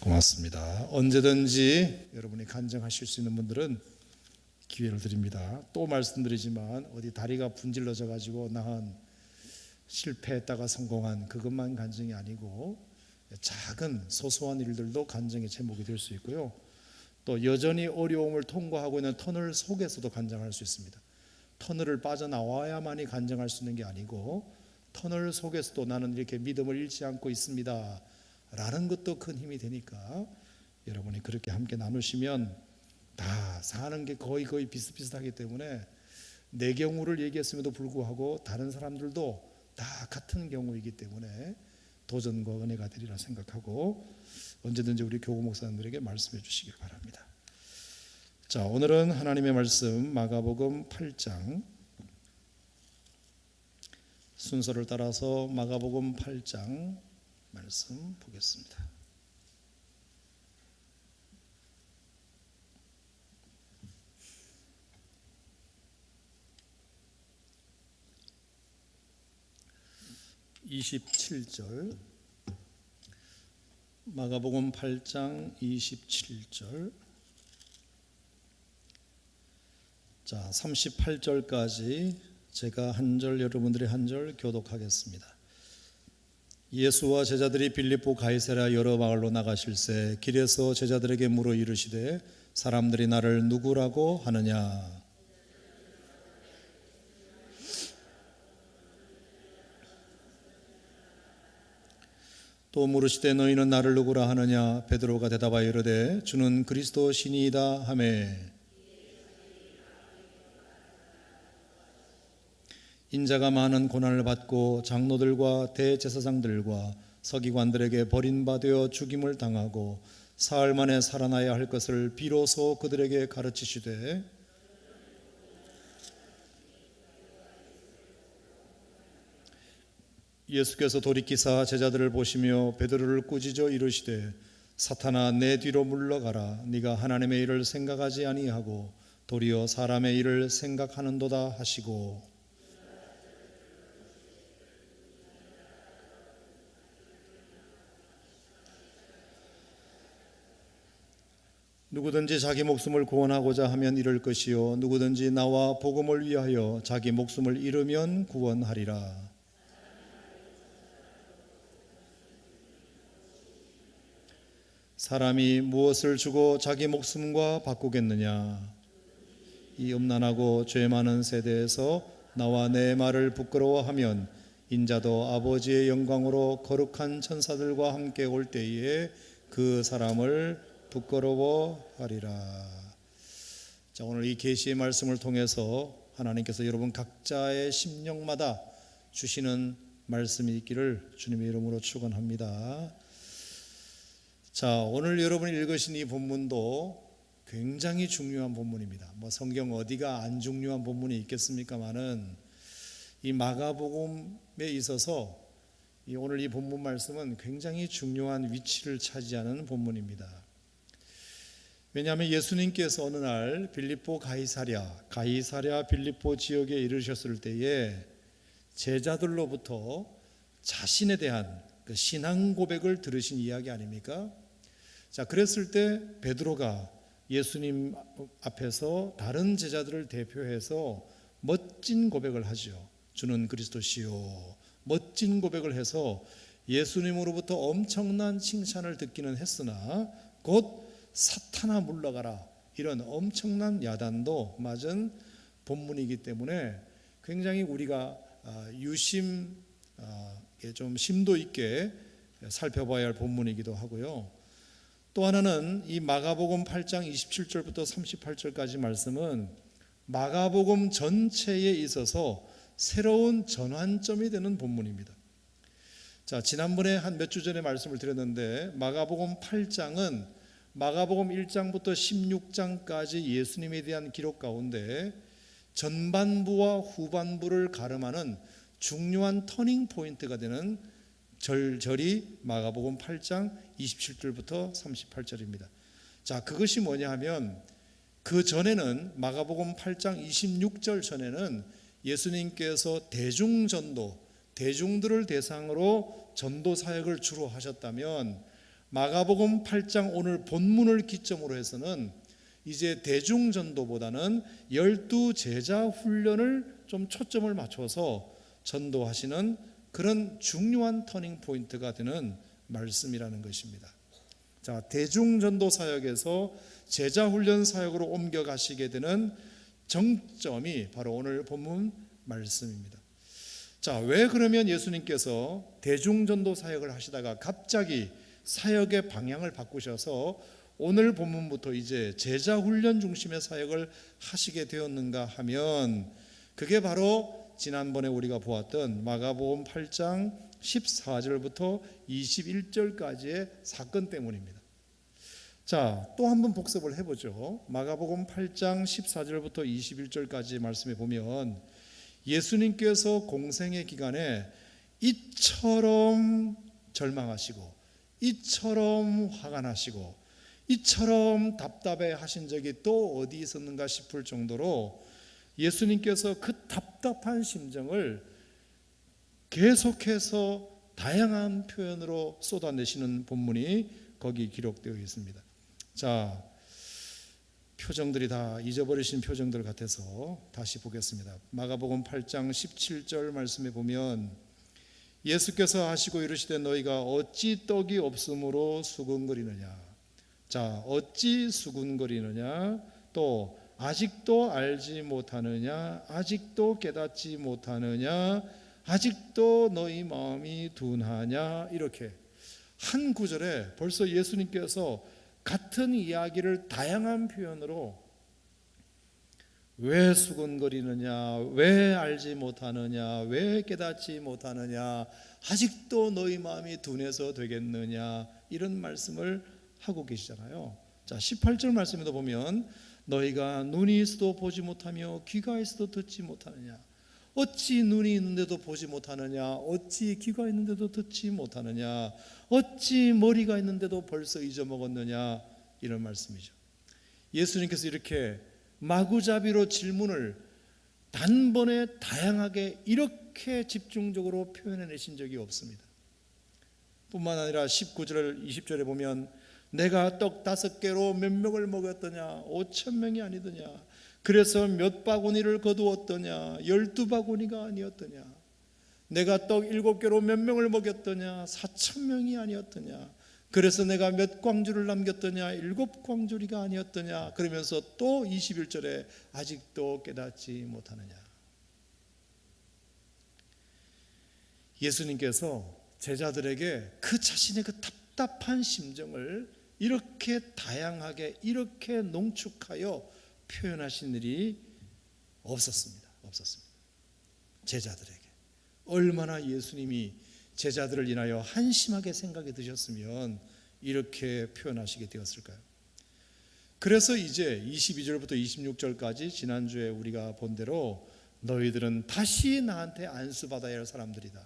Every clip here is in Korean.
고맙습니다. 언제든지 여러분이 간증하실 수 있는 분들은 기회를 드립니다. 또 말씀드리지만 어디 다리가 분질러져 가지고 나한 실패했다가 성공한 그것만 간증이 아니고 작은 소소한 일들도 간증의 제목이 될 수 있고요. 또 여전히 어려움을 통과하고 있는 터널 속에서도 간증할 수 있습니다. 터널을 빠져나와야만이 간증할 수 있는 게 아니고 터널 속에서도 나는 이렇게 믿음을 잃지 않고 있습니다 라는 것도 큰 힘이 되니까 여러분이 그렇게 함께 나누시면 다 사는 게 거의 비슷비슷하기 때문에 내 경우를 얘기했음에도 불구하고 다른 사람들도 다 같은 경우이기 때문에 도전과 은혜가 되리라 생각하고 언제든지 우리 교구 목사님들에게 말씀해 주시길 바랍니다. 자, 오늘은 하나님의 말씀 마가복음 8장 순서를 따라서 마가복음 8장 말씀 보겠습니다. (27절) 마가복음 8장 27절 자 38절까지 제가 한 절 여러분들이 한 절 교독하겠습니다. 예수와 제자들이 빌립보 가이사랴 여러 마을로 나가실새 길에서 제자들에게 물어 이르시되 사람들이 나를 누구라고 하느냐. 또 물으시되 너희는 나를 누구라 하느냐. 베드로가 대답하여 이르되 주는 그리스도 신이이다 하매 인자가 많은 고난을 받고 장로들과 대제사장들과 서기관들에게 버림받아 죽임을 당하고 사흘 만에 살아나야 할 것을 비로소 그들에게 가르치시되 예수께서 돌이키사 제자들을 보시며 베드로를 꾸짖어 이르시되 사탄아 내 뒤로 물러가라. 네가 하나님의 일을 생각하지 아니하고 도리어 사람의 일을 생각하는도다 하시고 누구든지 자기 목숨을 구원하고자 하면 잃을 것이요 누구든지 나와 복음을 위하여 자기 목숨을 잃으면 구원하리라. 사람이 무엇을 주고 자기 목숨과 바꾸겠느냐. 이 음란하고 죄 많은 세대에서 나와 내 말을 부끄러워하면 인자도 아버지의 영광으로 거룩한 천사들과 함께 올 때에 그 사람을 부끄러워하리라. 자, 오늘 이 계시의 말씀을 통해서 하나님께서 여러분 각자의 심령마다 주시는 말씀이 있기를 주님의 이름으로 축원합니다. 자, 오늘 여러분이 읽으신 이 본문도 굉장히 중요한 본문입니다. 성경 어디가 안 중요한 본문이 있겠습니까마는 이 마가복음에 있어서 오늘 이 본문 말씀은 굉장히 중요한 위치를 차지하는 본문입니다. 왜냐하면 예수님께서 어느 날 빌립보 가이사랴 빌립보 지역에 이르셨을 때에 제자들로부터 자신에 대한 그 신앙 고백을 들으신 이야기 아닙니까? 자, 그랬을 때 베드로가 예수님 앞에서 다른 제자들을 대표해서 멋진 고백을 하죠. 주는 그리스도시요. 멋진 고백을 해서 예수님으로부터 엄청난 칭찬을 듣기는 했으나 곧 사탄아 물러가라 이런 엄청난 야단도 맞은 본문이기 때문에 굉장히 우리가 좀 심도 있게 살펴봐야 할 본문이기도 하고요. 또 하나는 이 마가복음 8장 27절부터 38절까지 말씀은 마가복음 전체에 있어서 새로운 전환점이 되는 본문입니다. 자, 지난번에 한 몇 주 전에 말씀을 드렸는데 마가복음 8장은 마가복음 1장부터 16장까지 예수님에 대한 기록 가운데 전반부와 후반부를 가름하는 중요한 터닝 포인트가 되는 절이 마가복음 8장 27절부터 38절입니다. 자, 그것이 뭐냐 하면 그 전에는 마가복음 8장 26절 전에는 예수님께서 대중전도, 대중들을 대상으로 전도 사역을 주로 하셨다면 마가복음 8장 오늘 본문을 기점으로 해서는 이제 대중전도보다는 12제자 훈련을 좀 초점을 맞춰서 전도하시는 그런 중요한 터닝 포인트가 되는 말씀이라는 것입니다. 자, 대중전도 사역에서 제자 훈련 사역으로 옮겨가시게 되는 정점이 바로 오늘 본문 말씀입니다. 자, 왜 그러면 예수님께서 대중전도 사역을 하시다가 갑자기 사역의 방향을 바꾸셔서 오늘 본문부터 이제 제자 훈련 중심의 사역을 하시게 되었는가 하면, 그게 바로 지난번에 우리가 보았던 마가복음 8장 14절부터 21절까지의 사건 때문입니다. 자, 또 한번 복습을 해보죠. 마가복음 8장 14절부터 21절까지 말씀해 보면 예수님께서 공생의 기간에 이처럼 절망하시고 이처럼 화가 나시고 이처럼 답답해 하신 적이 또 어디 있었는가 싶을 정도로 예수님께서 그 답답한 심정을 계속해서 다양한 표현으로 쏟아내시는 본문이 거기 기록되어 있습니다. 자, 표정들이 다 잊어버리신 표정들 같아서 다시 보겠습니다. 마가복음 8장 17절 말씀에 보면 예수께서 하시고 이르시되 너희가 어찌 떡이 없으므로 수군거리느냐. 자, 어찌 수군거리느냐, 또 아직도 알지 못하느냐, 아직도 깨닫지 못하느냐, 아직도 너희 마음이 둔하냐. 이렇게 한 구절에 벌써 예수님께서 같은 이야기를 다양한 표현으로 왜 수군거리느냐, 왜 알지 못하느냐, 왜 깨닫지 못하느냐, 아직도 너희 마음이 둔해서 되겠느냐, 이런 말씀을 하고 계시잖아요. 자, 18절 말씀에도 보면 너희가 눈이 있어도 보지 못하며 귀가 있어도 듣지 못하느냐. 어찌 눈이 있는데도 보지 못하느냐, 어찌 귀가 있는데도 듣지 못하느냐, 어찌 머리가 있는데도 벌써 잊어먹었느냐, 이런 말씀이죠. 예수님께서 이렇게 마구잡이로 질문을 단번에 다양하게 이렇게 집중적으로 표현해내신 적이 없습니다. 뿐만 아니라 19절 20절에 보면 내가 떡 5개로 몇 명을 먹였더냐, 5,000명이 아니더냐, 그래서 몇 바구니를 거두었더냐, 12바구니가 아니었더냐, 내가 떡 7개로 몇 명을 먹였더냐, 4,000명이 아니었더냐, 그래서 내가 몇 광주를 남겼더냐, 7광주리가 아니었더냐. 그러면서 또 21절에 아직도 깨닫지 못하느냐. 예수님께서 제자들에게 그 자신의 그 답답한 심정을 이렇게 다양하게 이렇게 농축하여 표현하신 일이 없었습니다. 제자들에게 얼마나 예수님이 제자들을 인하여 한심하게 생각이 드셨으면 이렇게 표현하시게 되었을까요? 그래서 이제 22절부터 26절까지 지난주에 우리가 본 대로 너희들은 다시 나한테 안수받아야 할 사람들이다.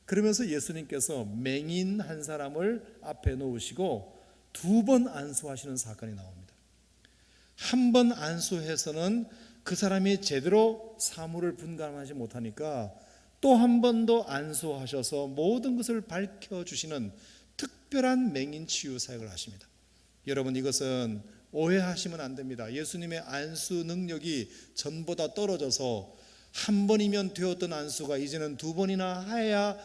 그러면서 예수님께서 맹인 한 사람을 앞에 놓으시고 2번 안수하시는 사건이 나옵니다. 한 번 안수해서는 그 사람이 제대로 사물을 분간하지 못하니까 또 한 번 더 안수하셔서 모든 것을 밝혀주시는 특별한 맹인 치유 사역을 하십니다. 여러분, 이것은 오해하시면 안 됩니다. 예수님의 안수 능력이 전보다 떨어져서 한 번이면 되었던 안수가 이제는 2번이나 해야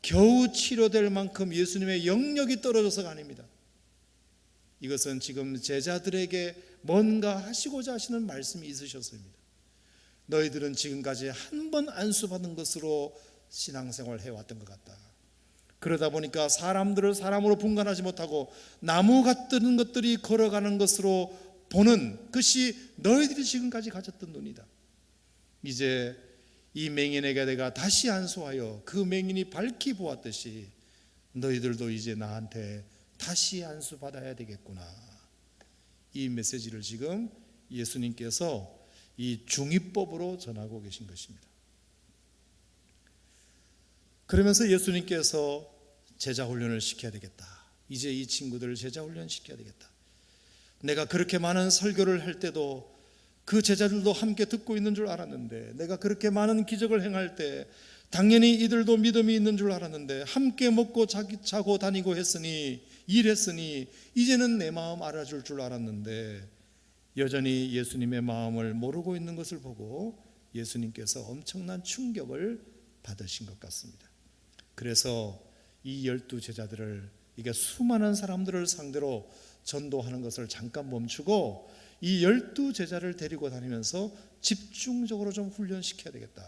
겨우 치료될 만큼 예수님의 영역이 떨어져서가 아닙니다. 이것은 지금 제자들에게 뭔가 하시고자 하시는 말씀이 있으셨습니다. 너희들은 지금까지 한 번 안수받은 것으로 신앙생활을 해왔던 것 같다. 그러다 보니까 사람들을 사람으로 분간하지 못하고 나무 같은 것들이 걸어가는 것으로 보는 것이 너희들이 지금까지 가졌던 눈이다. 이제 이 맹인에게 내가 다시 안수하여 그 맹인이 밝히 보았듯이 너희들도 이제 나한테 다시 안수받아야 되겠구나. 이 메시지를 지금 예수님께서 이 중의법으로 전하고 계신 것입니다. 그러면서 예수님께서 제자 훈련을 시켜야 되겠다. 이제 이 친구들을 제자 훈련 시켜야 되겠다. 내가 그렇게 많은 설교를 할 때도 그 제자들도 함께 듣고 있는 줄 알았는데, 내가 그렇게 많은 기적을 행할 때 당연히 이들도 믿음이 있는 줄 알았는데 함께 먹고 자고 다니고 했으니 일했으니 이제는 내 마음 알아줄 줄 알았는데 여전히 예수님의 마음을 모르고 있는 것을 보고 예수님께서 엄청난 충격을 받으신 것 같습니다. 그래서 이 12제자들을 이게 수많은 사람들을 상대로 전도하는 것을 잠깐 멈추고 이 12제자를 데리고 다니면서 집중적으로 좀 훈련시켜야 되겠다,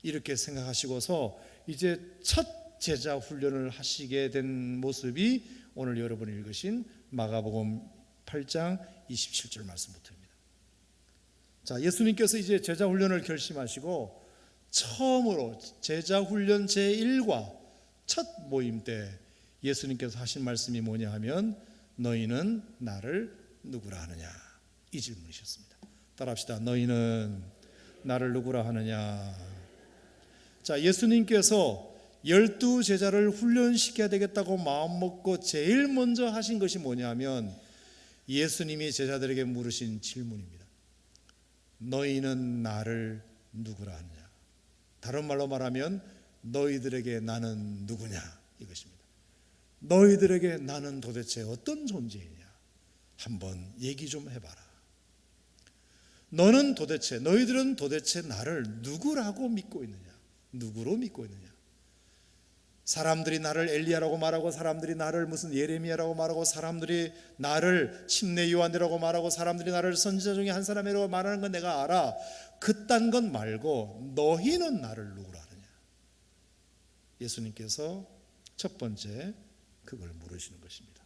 이렇게 생각하시고서 이제 첫 제자 훈련을 하시게 된 모습이 오늘 여러분이 읽으신 마가복음 8장 27절 말씀부터입니다. 자, 예수님께서 이제 제자 훈련을 결심하시고 처음으로 제자 훈련 제1과 첫 모임 때 예수님께서 하신 말씀이 뭐냐 하면 너희는 나를 누구라 하느냐, 이 질문이셨습니다. 따라합시다. 너희는 나를 누구라 하느냐. 자, 예수님께서 12제자를 훈련시켜야 되겠다고 마음먹고 제일 먼저 하신 것이 뭐냐면 예수님이 제자들에게 물으신 질문입니다. 너희는 나를 누구라 하느냐. 다른 말로 말하면 너희들에게 나는 누구냐, 이것입니다. 너희들에게 나는 도대체 어떤 존재이냐, 한번 얘기 좀 해봐라. 너희들은 도대체 나를 누구라고 믿고 있느냐, 누구로 믿고 있느냐. 사람들이 나를 엘리야라고 말하고, 사람들이 나를 무슨 예레미야라고 말하고, 사람들이 나를 침례 요한이라고 말하고, 사람들이 나를 선지자 중에 한 사람이라고 말하는 건 내가 알아. 그딴 건 말고 너희는 나를 누구라 하느냐. 예수님께서 첫 번째 그걸 물으시는 것입니다.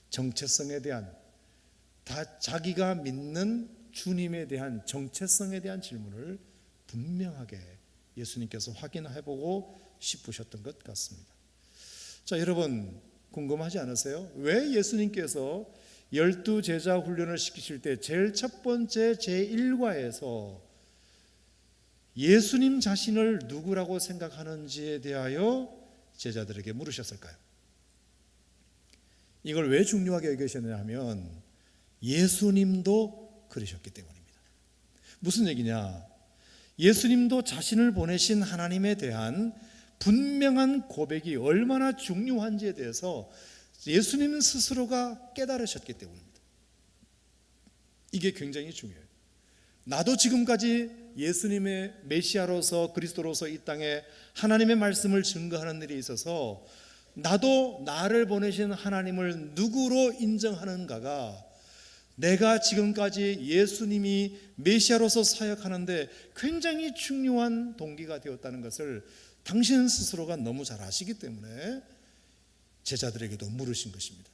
정체성에 대한, 자기가 믿는 주님에 대한 정체성에 대한 질문을 분명하게 예수님께서 확인해보고 싶으셨던 것 같습니다. 자, 여러분 궁금하지 않으세요? 왜 예수님께서 12제자 훈련을 시키실 때 제일 첫 번째 제1과에서 예수님 자신을 누구라고 생각하는지에 대하여 제자들에게 물으셨을까요? 이걸 왜 중요하게 여기셨느냐 하면 예수님도 그러셨기 때문입니다. 무슨 얘기냐? 예수님도 자신을 보내신 하나님에 대한 분명한 고백이 얼마나 중요한지에 대해서 예수님 스스로가 깨달으셨기 때문입니다. 이게 굉장히 중요해요. 나도 지금까지 예수님의 메시아로서 그리스도로서 이 땅에 하나님의 말씀을 증거하는 일이 있어서 나도 나를 보내신 하나님을 누구로 인정하는가가 내가 지금까지 예수님이 메시아로서 사역하는데 굉장히 중요한 동기가 되었다는 것을 당신 스스로가 너무 잘 아시기 때문에 제자들에게도 물으신 것입니다.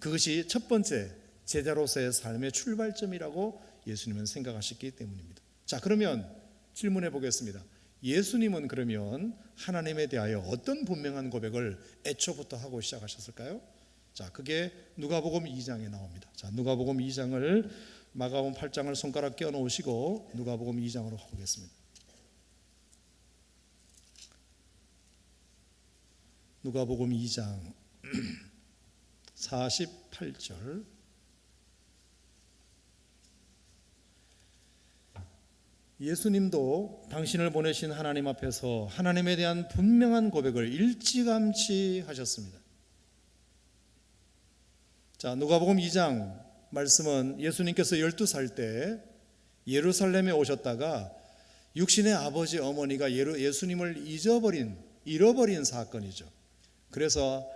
그것이 첫 번째 제자로서의 삶의 출발점이라고 예수님은 생각하셨기 때문입니다. 자, 그러면 질문해 보겠습니다. 예수님은 그러면 하나님에 대하여 어떤 분명한 고백을 애초부터 하고 시작하셨을까요? 자, 그게 누가복음 2장에 나옵니다. 자, 누가복음 2장을 마가복음 8장을 손가락 끼워 놓으시고 누가복음 2장으로 가보겠습니다. 누가복음 2장 48절. 예수님도 당신을 보내신 하나님 앞에서 하나님에 대한 분명한 고백을 일찌감치 하셨습니다. 자, 누가복음 2장 말씀은 예수님께서 12살 때 예루살렘에 오셨다가 육신의 아버지 어머니가 예수님을 잃어버린 사건이죠. 그래서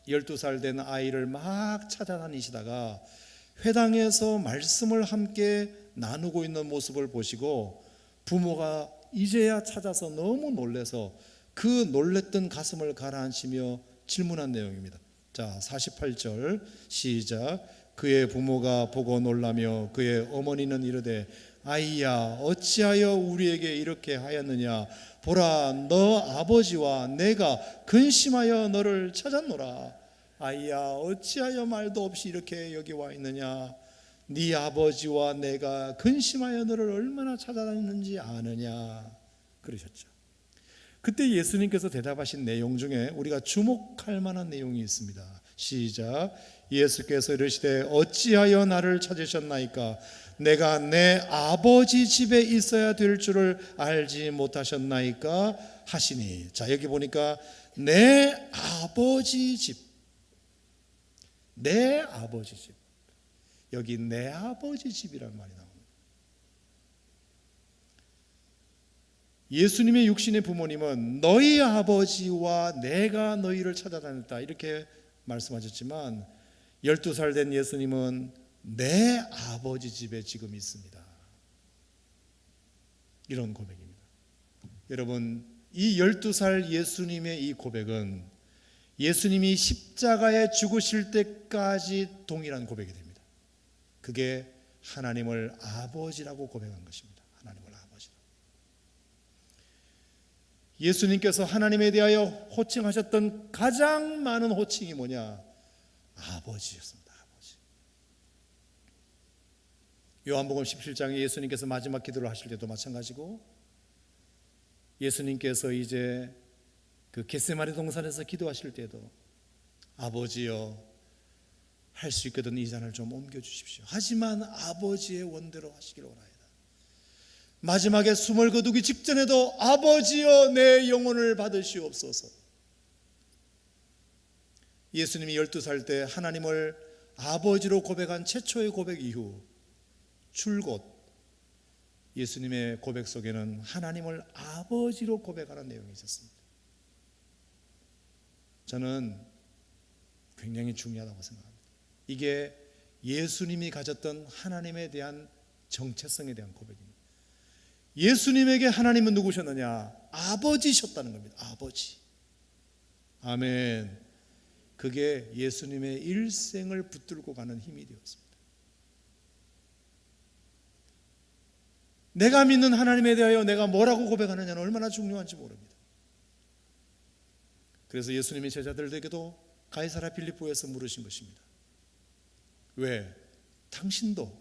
12살 된 아이를 막 찾아다니시다가 회당에서 말씀을 함께 나누고 있는 모습을 보시고 부모가 이제야 찾아서 너무 놀라서 그 놀랬던 가슴을 가라앉히며 질문한 내용입니다. 자, 48절 시작. 그의 부모가 보고 놀라며 그의 어머니는 이르되 아이야 어찌하여 우리에게 이렇게 하였느냐. 보라 너 아버지와 내가 근심하여 너를 찾았노라. 아이야 어찌하여 말도 없이 이렇게 여기 와 있느냐. 네 아버지와 내가 근심하여 너를 얼마나 찾아다니는지 아느냐. 그러셨죠. 그때 예수님께서 대답하신 내용 중에 우리가 주목할 만한 내용이 있습니다. 시작. 예수께서 이르시되 어찌하여 나를 찾으셨나이까? 내가 내 아버지 집에 있어야 될 줄을 알지 못하셨나이까 하시니. 자, 여기 보니까 내 아버지 집, 내 아버지 집, 여기 내 아버지 집이라는 말이 나옵니다. 예수님의 육신의 부모님은 너희 아버지와 내가 너희를 찾아다녔다 이렇게 말씀하셨지만 12살 된 예수님은 내 아버지 집에 지금 있습니다. 이런 고백입니다. 여러분, 이 12살 예수님의 이 고백은 예수님이 십자가에 죽으실 때까지 동일한 고백이 됩니다. 그게 하나님을 아버지라고 고백한 것입니다. 하나님을 아버지라고. 예수님께서 하나님에 대하여 호칭하셨던 가장 많은 호칭이 뭐냐? 아버지였습니다. 아버지. 요한복음 17장에 예수님께서 마지막 기도를 하실 때도 마찬가지고, 예수님께서 이제 그 겟세마네 동산에서 기도하실 때도 아버지여, 할 수 있거든 이 잔을 좀 옮겨주십시오. 하지만 아버지의 원대로 하시기를 원하이다. 마지막에 숨을 거두기 직전에도 아버지여 내 영혼을 받으시옵소서. 예수님이 12살 때 하나님을 아버지로 고백한 최초의 고백 이후 줄곧 예수님의 고백 속에는 하나님을 아버지로 고백하는 내용이 있었습니다. 저는 굉장히 중요하다고 생각합니다. 이게 예수님이 가졌던 하나님에 대한 정체성에 대한 고백입니다. 예수님에게 하나님은 누구셨느냐? 아버지셨다는 겁니다. 아버지. 아멘. 그게 예수님의 일생을 붙들고 가는 힘이 되었습니다. 내가 믿는 하나님에 대하여 내가 뭐라고 고백하느냐는 얼마나 중요한지 모릅니다. 그래서 예수님이 제자들에게도 가이사랴 빌립보에서 물으신 것입니다. 왜? 당신도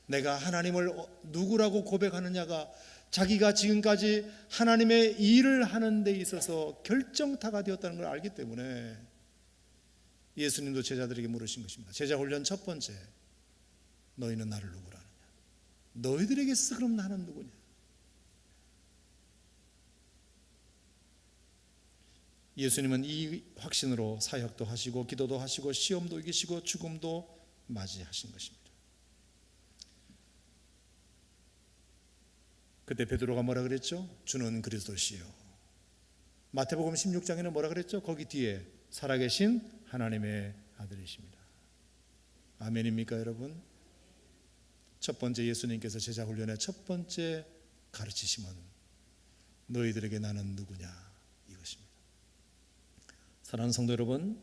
내가 하나님을 누구라고 고백하느냐가 자기가 지금까지 하나님의 일을 하는 데 있어서 결정타가 되었다는 걸 알기 때문에 예수님도 제자들에게 물으신 것입니다. 제자 훈련 첫 번째, 너희는 나를 누구라 하느냐? 너희들에게서 그럼 나는 누구냐? 예수님은 이 확신으로 사역도 하시고 기도도 하시고 시험도 이기시고 죽음도 맞이하신 것입니다. 그때 베드로가 뭐라 그랬죠? 주는 그리스도시요. 마태복음 16장에는 뭐라 그랬죠? 거기 뒤에 살아계신 하나님의 아들이십니다. 아멘입니까 여러분? 첫 번째 예수님께서 제자 훈련의 첫 번째 가르치심은 너희들에게 나는 누구냐 이것입니다. 사랑하는 성도 여러분,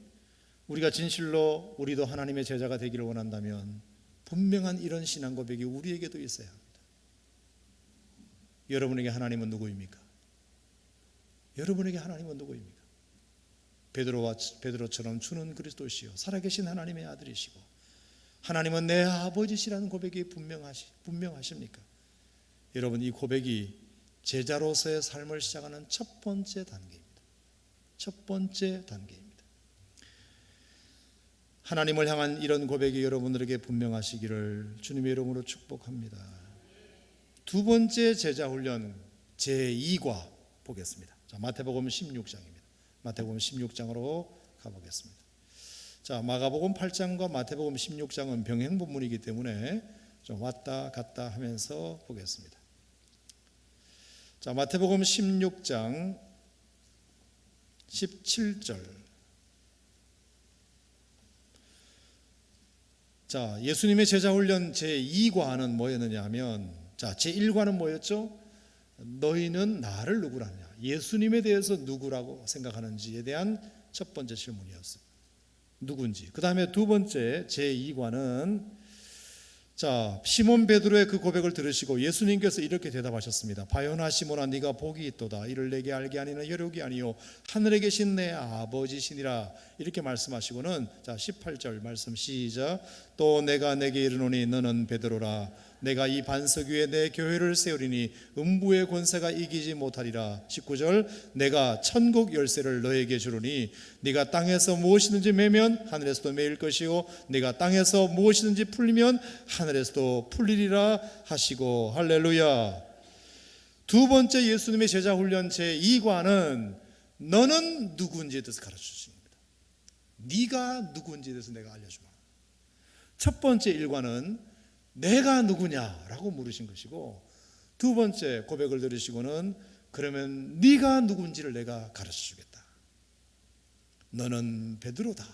우리가 진실로 우리도 하나님의 제자가 되기를 원한다면 분명한 이런 신앙 고백이 우리에게도 있어야 합니다. 여러분에게 하나님은 누구입니까? 여러분에게 하나님은 누구입니까? 베드로처럼 주는 그리스도시요 살아계신 하나님의 아들이시고 하나님은 내 아버지시라는 고백이 분명하십니까? 여러분, 이 고백이 제자로서의 삶을 시작하는 첫 번째 단계입니다. 첫 번째 단계입니다. 하나님을 향한 이런 고백이 여러분들에게 분명하시기를 주님의 이름으로 축복합니다. 두 번째 제자 훈련 제2과 보겠습니다. 자, 마태복음 16장입니다. 마태복음 16장으로 가보겠습니다. 자, 마가복음 8장과 마태복음 16장은 병행 본문이기 때문에 좀 왔다 갔다 하면서 보겠습니다. 자, 마태복음 16장 17절. 자, 예수님의 제자 훈련 제2과는 뭐였느냐 하면, 자, 제1과는 뭐였죠? 너희는 나를 누구라 하느냐? 예수님에 대해서 누구라고 생각하는지에 대한 첫 번째 질문이었어요. 누군지. 그 다음에 두 번째 제2과는 자, 시몬 베드로의 그 고백을 들으시고 예수님께서 이렇게 대답하셨습니다. 바요나 시몬아, 네가 복이 있도다. 이를 내게 알게 하니는 혈육이 아니요 하늘에 계신 내 아버지시니라. 이렇게 말씀하시고는 자, 18절 말씀 시작. 또 내가 내게 이르노니 너는 베드로라. 내가 이 반석 위에 내 교회를 세우리니 음부의 권세가 이기지 못하리라. 19절 내가 천국 열쇠를 너에게 주르니 네가 땅에서 무엇이든지 매면 하늘에서도 매일 것이요 네가 땅에서 무엇이든지 풀리면 하늘에서도 풀리리라 하시고. 할렐루야. 두 번째 예수님의 제자 훈련 제2과는 너는 누구인지에 대해서 가르쳐주십니다. 네가 누구인지에 대해서 내가 알려주마. 첫 번째 1과는 내가 누구냐라고 물으신 것이고, 두 번째 고백을 들으시고는 그러면 네가 누군지를 내가 가르쳐주겠다. 너는 베드로다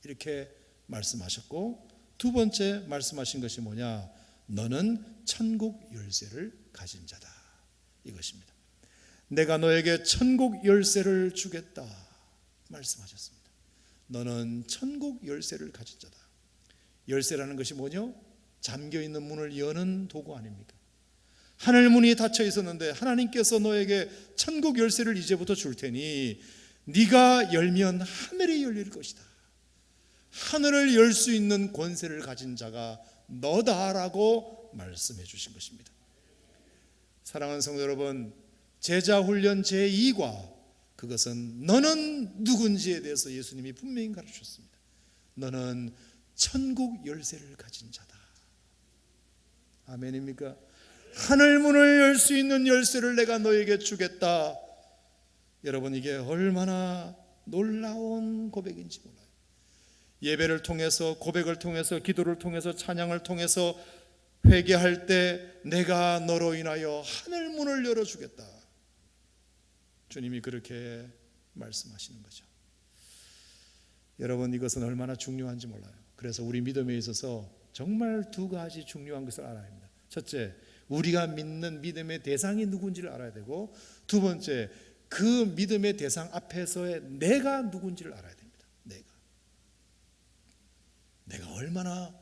이렇게 말씀하셨고, 두 번째 말씀하신 것이 뭐냐, 너는 천국 열쇠를 가진 자다 이것입니다. 내가 너에게 천국 열쇠를 주겠다 말씀하셨습니다. 너는 천국 열쇠를 가진 자다. 열쇠라는 것이 뭐냐? 잠겨있는 문을 여는 도구 아닙니까? 하늘 문이 닫혀 있었는데 하나님께서 너에게 천국 열쇠를 이제부터 줄 테니 네가 열면 하늘이 열릴 것이다. 하늘을 열 수 있는 권세를 가진 자가 너다라고 말씀해 주신 것입니다. 사랑하는 성도 여러분, 제자훈련 제2과 그것은 너는 누군지에 대해서 예수님이 분명히 가르치셨습니다. 너는 천국 열쇠를 가진 자다. 아멘입니까? 하늘 문을 열 수 있는 열쇠를 내가 너에게 주겠다. 여러분, 이게 얼마나 놀라운 고백인지 몰라요. 예배를 통해서, 고백을 통해서, 기도를 통해서, 찬양을 통해서 회개할 때 내가 너로 인하여 하늘 문을 열어주겠다. 주님이 그렇게 말씀하시는 거죠. 여러분, 이것은 얼마나 중요한지 몰라요. 그래서 우리 믿음에 있어서 정말 두 가지 중요한 것을 알아야 합니다. 첫째, 우리가 믿는 믿음의 대상이 누군지를 알아야 되고, 두 번째, 그 믿음의 대상 앞에서의 내가 누군지를 알아야 됩니다. 내가 얼마나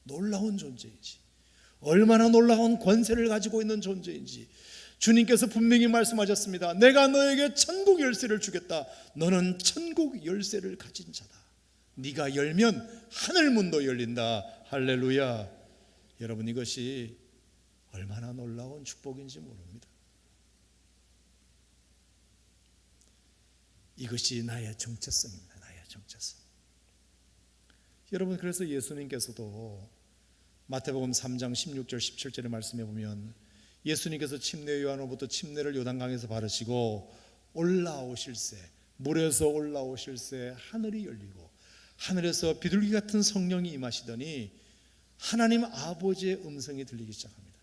놀라운 존재인지, 얼마나 놀라운 권세를 가지고 있는 존재인지 주님께서 분명히 말씀하셨습니다. 내가 너에게 천국 열쇠를 주겠다. 너는 천국 열쇠를 가진 자다. 네가 열면 하늘 문도 열린다. 할렐루야. 여러분, 이것이 얼마나 놀라운 축복인지 모릅니다. 이것이 나의 정체성입니다. 나의 정체성. 여러분, 그래서 예수님께서도 마태복음 3장 16절 17절의 말씀에 보면 예수님께서 침례 요한으로부터 침례를 요단강에서 받으시고 올라오실새, 물에서 올라오실새 하늘이 열리고 하늘에서 비둘기 같은 성령이 임하시더니 하나님 아버지의 음성이 들리기 시작합니다.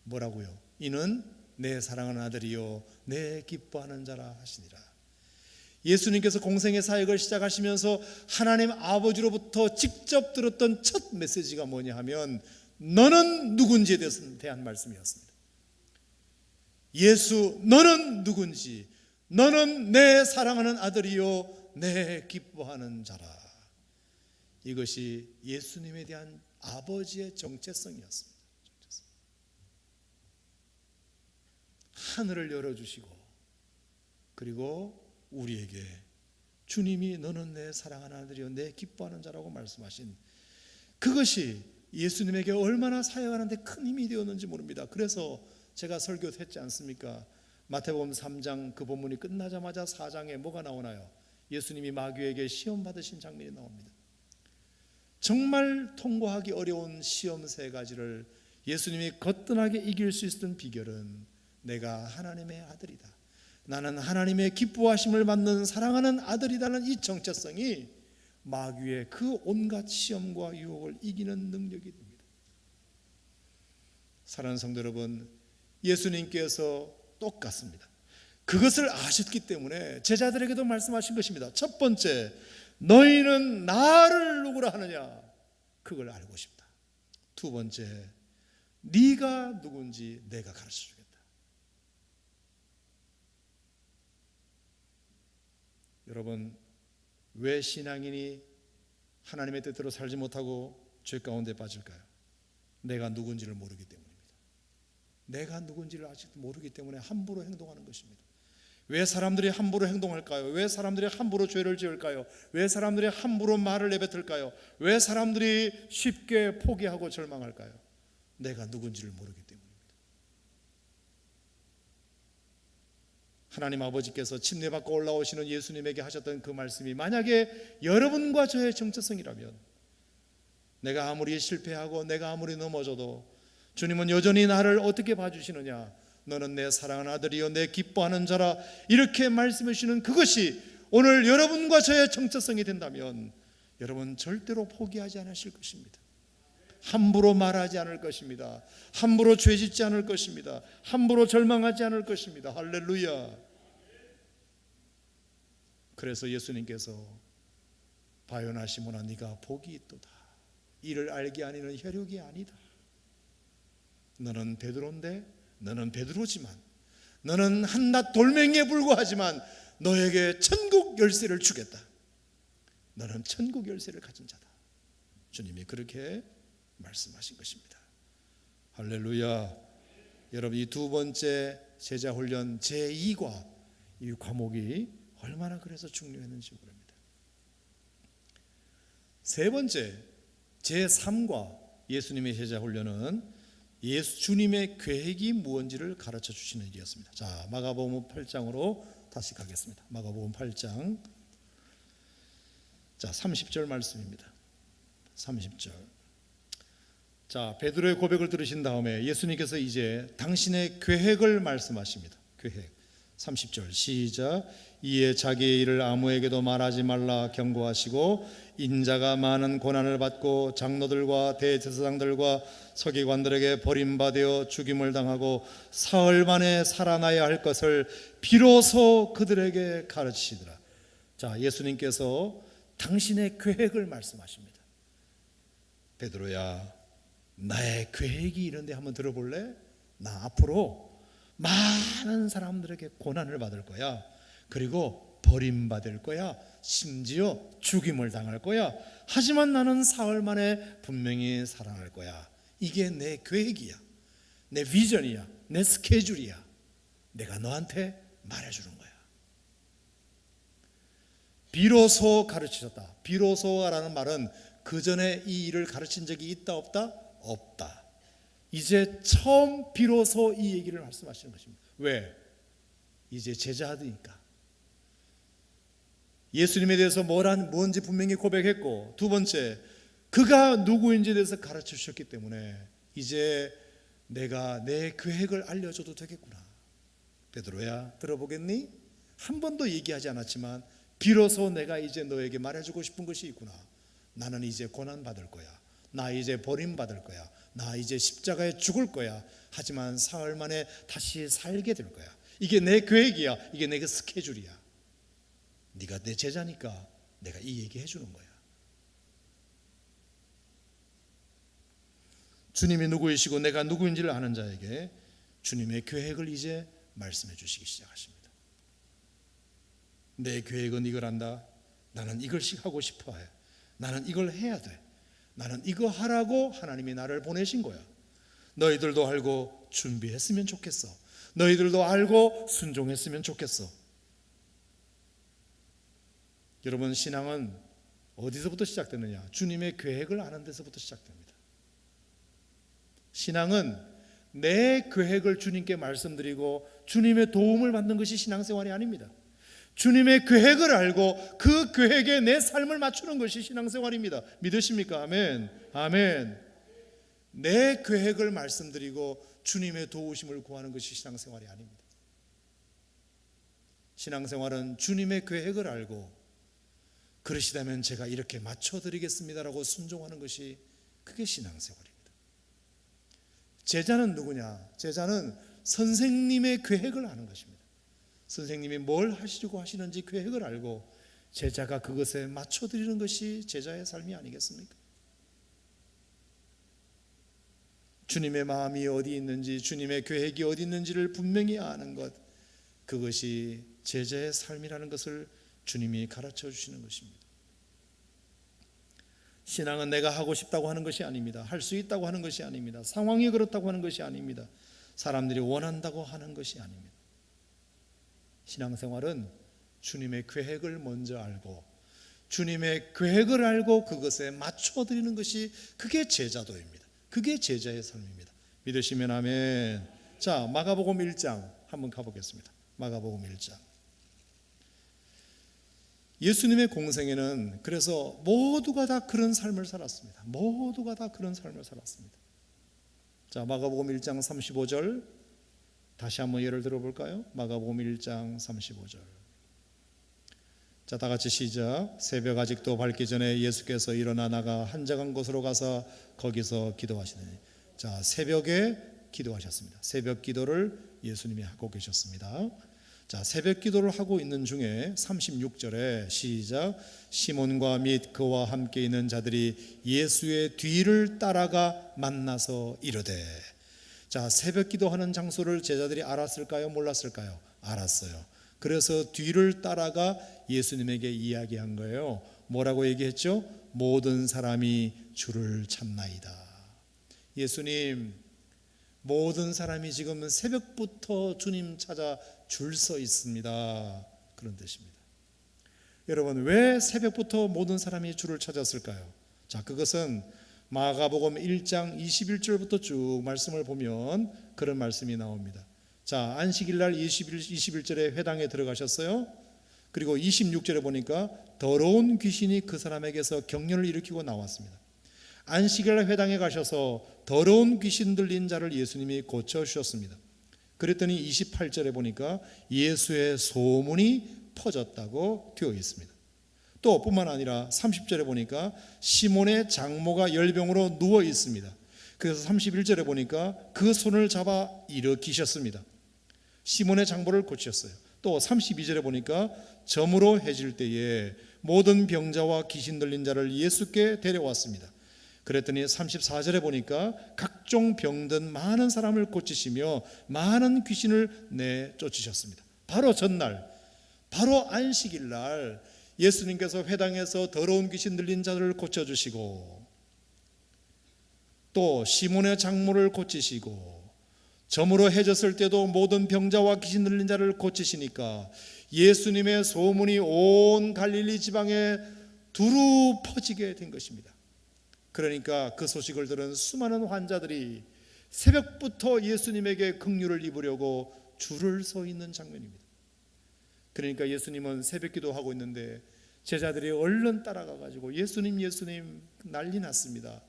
뭐라고요? 이는 내 사랑하는 아들이요 내 기뻐하는 자라 하시니라. 예수님께서 공생의 사역을 시작하시면서 하나님 아버지로부터 직접 들었던 첫 메시지가 뭐냐 하면 너는 누군지에 대한 말씀이었습니다. 예수, 너는 누군지, 너는 내 사랑하는 아들이요 내 기뻐하는 자라. 이것이 예수님에 대한 아버지의 정체성이었습니다. 하늘을 열어주시고, 그리고 우리에게 주님이 너는 내 사랑하는 아들이요 내 기뻐하는 자라고 말씀하신 그것이 예수님에게 얼마나 사역하는데 큰 힘이 되었는지 모릅니다. 그래서 제가 설교했지 않습니까? 마태복음 3장 그 본문이 끝나자마자 4장에 뭐가 나오나요? 예수님이 마귀에게 시험 받으신 장면이 나옵니다. 정말 통과하기 어려운 시험 3가지를 예수님이 거뜬하게 이길 수 있었던 비결은 내가 하나님의 아들이다, 나는 하나님의 기뻐하심을 받는 사랑하는 아들이라는 이 정체성이 마귀의 그 온갖 시험과 유혹을 이기는 능력이 됩니다. 사랑하는 성도 여러분, 예수님께서 똑같습니다. 그것을 아셨기 때문에 제자들에게도 말씀하신 것입니다. 첫 번째, 너희는 나를 누구라 하느냐, 그걸 알고 싶다. 두 번째, 네가 누군지 내가 가르쳐주겠다. 여러분, 왜 신앙인이 하나님의 뜻대로 살지 못하고 죄 가운데 빠질까요? 내가 누군지를 모르기 때문입니다. 내가 누군지를 아직도 모르기 때문에 함부로 행동하는 것입니다. 왜 사람들이 함부로 행동할까요? 왜 사람들이 함부로 죄를 지을까요? 왜 사람들이 함부로 말을 내뱉을까요? 왜 사람들이 쉽게 포기하고 절망할까요? 내가 누군지를 모르기 때문입니다. 하나님 아버지께서 침례 받고 올라오시는 예수님에게 하셨던 그 말씀이 만약에 여러분과 저의 정체성이라면, 내가 아무리 실패하고 내가 아무리 넘어져도 주님은 여전히 나를 어떻게 봐주시느냐, 너는 내 사랑하는 아들이요 내 기뻐하는 자라, 이렇게 말씀해 주시는 그것이 오늘 여러분과 저의 정체성이 된다면 여러분 절대로 포기하지 않으실 것입니다. 함부로 말하지 않을 것입니다. 함부로 죄짓지 않을 것입니다. 함부로 절망하지 않을 것입니다. 할렐루야. 그래서 예수님께서 바요나 시몬아 네가 복이 있도다. 이를 알게 아니는 혈육이 아니다. 너는 베드로인데, 너는 베드로지만, 너는 한낱 돌멩이에 불과하지만 너에게 천국 열쇠를 주겠다. 너는 천국 열쇠를 가진 자다. 주님이 그렇게 말씀하신 것입니다. 할렐루야. 여러분, 이 두 번째 제자 훈련 제2과 이 과목이 얼마나 그래서 중요했는지 모릅니다. 세 번째 제3과 예수님의 제자 훈련은 주님의 계획이 무엇인지를 가르쳐 주시는 일이었습니다. 자, 마가복음 8장으로 다시 가겠습니다. 마가복음 8장, 자 30절 말씀입니다. 30절. 자, 베드로의 고백을 들으신 다음에 예수님께서 이제 당신의 계획을 말씀하십니다. 계획. 30절 시작. 이에 자기의 일을 아무에게도 말하지 말라 경고하시고 인자가 많은 고난을 받고 장로들과 대제사장들과 서기관들에게 버림받아 죽임을 당하고 사흘 만에 살아나야 할 것을 비로소 그들에게 가르치시더라. 자, 예수님께서 당신의 계획을 말씀하십니다. 베드로야, 나의 계획이 이런데 한번 들어볼래? 나 앞으로 많은 사람들에게 고난을 받을 거야. 그리고 버림받을 거야. 심지어 죽임을 당할 거야. 하지만 나는 사흘 만에 분명히 살아날 거야. 이게 내 계획이야. 내 비전이야. 내 스케줄이야. 내가 너한테 말해주는 거야. 비로소 가르치셨다. 비로소라는 말은 그 전에 이 일을 가르친 적이 있다 없다? 없다. 이제 처음 비로소 이 얘기를 말씀하시는 것입니다. 왜? 이제 제자들이니까. 예수님에 대해서 뭔지 분명히 고백했고, 두 번째 그가 누구인지에 대해서 가르쳐 주셨기 때문에 이제 내가 내 계획을 알려줘도 되겠구나. 베드로야, 들어보겠니? 한 번도 얘기하지 않았지만 비로소 내가 이제 너에게 말해주고 싶은 것이 있구나. 나는 이제 고난받을 거야. 나 이제 버림받을 거야. 나 이제 십자가에 죽을 거야. 하지만 사흘 만에 다시 살게 될 거야. 이게 내 계획이야. 이게 내 스케줄이야. 네가 내 제자니까 내가 이 얘기 해주는 거야. 주님이 누구이시고 내가 누구인지를 아는 자에게 주님의 계획을 이제 말씀해 주시기 시작하십니다. 내 계획은 이걸 한다. 나는 이걸씩 하고 싶어 해. 나는 이걸 해야 돼. 나는 이거 하라고 하나님이 나를 보내신 거야. 너희들도 알고 준비했으면 좋겠어. 너희들도 알고 순종했으면 좋겠어. 여러분, 신앙은 어디서부터 시작되느냐? 주님의 계획을 아는 데서부터 시작됩니다. 신앙은 내 계획을 주님께 말씀드리고 주님의 도움을 받는 것이 신앙생활이 아닙니다. 주님의 계획을 알고 그 계획에 내 삶을 맞추는 것이 신앙생활입니다. 믿으십니까? 아멘. 아멘. 내 계획을 말씀드리고 주님의 도우심을 구하는 것이 신앙생활이 아닙니다. 신앙생활은 주님의 계획을 알고 그러시다면 제가 이렇게 맞춰드리겠습니다라고 순종하는 것이 그게 신앙생활입니다. 제자는 누구냐? 제자는 선생님의 계획을 아는 것입니다. 선생님이 뭘 하시려고 하시는지 계획을 알고 제자가 그것에 맞춰드리는 것이 제자의 삶이 아니겠습니까? 주님의 마음이 어디 있는지, 주님의 계획이 어디 있는지를 분명히 아는 것, 그것이 제자의 삶이라는 것을 주님이 가르쳐 주시는 것입니다. 신앙은 내가 하고 싶다고 하는 것이 아닙니다. 할 수 있다고 하는 것이 아닙니다. 상황이 그렇다고 하는 것이 아닙니다. 사람들이 원한다고 하는 것이 아닙니다. 신앙생활은 주님의 계획을 먼저 알고 주님의 계획을 알고 그것에 맞춰드리는 것이 그게 제자도입니다. 그게 제자의 삶입니다. 믿으시면 아멘. 자, 마가복음 1장 한번 가보겠습니다. 마가복음 1장. 예수님의 공생애는 그래서 모두가 다 그런 삶을 살았습니다. 모두가 다 그런 삶을 살았습니다. 자, 마가복음 1장 35절 다시 한번 예를 들어볼까요? 마가복음 1장 35절. 자, 다 같이 시작. 새벽 아직도 밝기 전에 예수께서 일어나 나가 한적한 곳으로 가서 거기서 기도하시더니. 자, 새벽에 기도하셨습니다. 새벽 기도를 예수님이 하고 계셨습니다. 자, 새벽 기도를 하고 있는 중에 36절에 시작. 시몬과 및 그와 함께 있는 자들이 예수의 뒤를 따라가 만나서 이르되. 자, 새벽 기도하는 장소를 제자들이 알았을까요? 몰랐을까요? 알았어요. 그래서 뒤를 따라가 예수님에게 이야기한 거예요. 뭐라고 얘기했죠? 모든 사람이 주를 찾나이다. 예수님, 모든 사람이 지금 새벽부터 주님 찾아 줄 서 있습니다. 그런 뜻입니다. 여러분, 왜 새벽부터 모든 사람이 주를 찾았을까요? 자, 그것은 마가복음 1장 21절부터 쭉 말씀을 보면 그런 말씀이 나옵니다. 자, 안식일날 21절에 회당에 들어가셨어요. 그리고 26절에 보니까 더러운 귀신이 그 사람에게서 경련을 일으키고 나왔습니다. 안식일날 회당에 가셔서 더러운 귀신 들린 자를 예수님이 고쳐주셨습니다. 그랬더니 28절에 보니까 예수의 소문이 퍼졌다고 되어 있습니다. 또 뿐만 아니라 30절에 보니까 시몬의 장모가 열병으로 누워 있습니다. 그래서 31절에 보니까 그 손을 잡아 일으키셨습니다. 시몬의 장모를 고치셨어요. 또 32절에 보니까 점으로 해질 때에 모든 병자와 귀신 들린 자를 예수께 데려왔습니다. 그랬더니 34절에 보니까 각종 병든 많은 사람을 고치시며 많은 귀신을 내쫓으셨습니다. 바로 전날, 바로 안식일날 예수님께서 회당에서 더러운 귀신 들린 자들을 고쳐주시고, 또 시몬의 장모를 고치시고, 점으로 해졌을 때도 모든 병자와 귀신 들린 자를 고치시니까 예수님의 소문이 온 갈릴리 지방에 두루 퍼지게 된 것입니다. 그러니까 그 소식을 들은 수많은 환자들이 새벽부터 예수님에게 긍휼을 입으려고 줄을 서 있는 장면입니다. 그러니까 예수님은 새벽 기도하고 있는데 제자들이 얼른 따라가 가지고 예수님 난리 났습니다.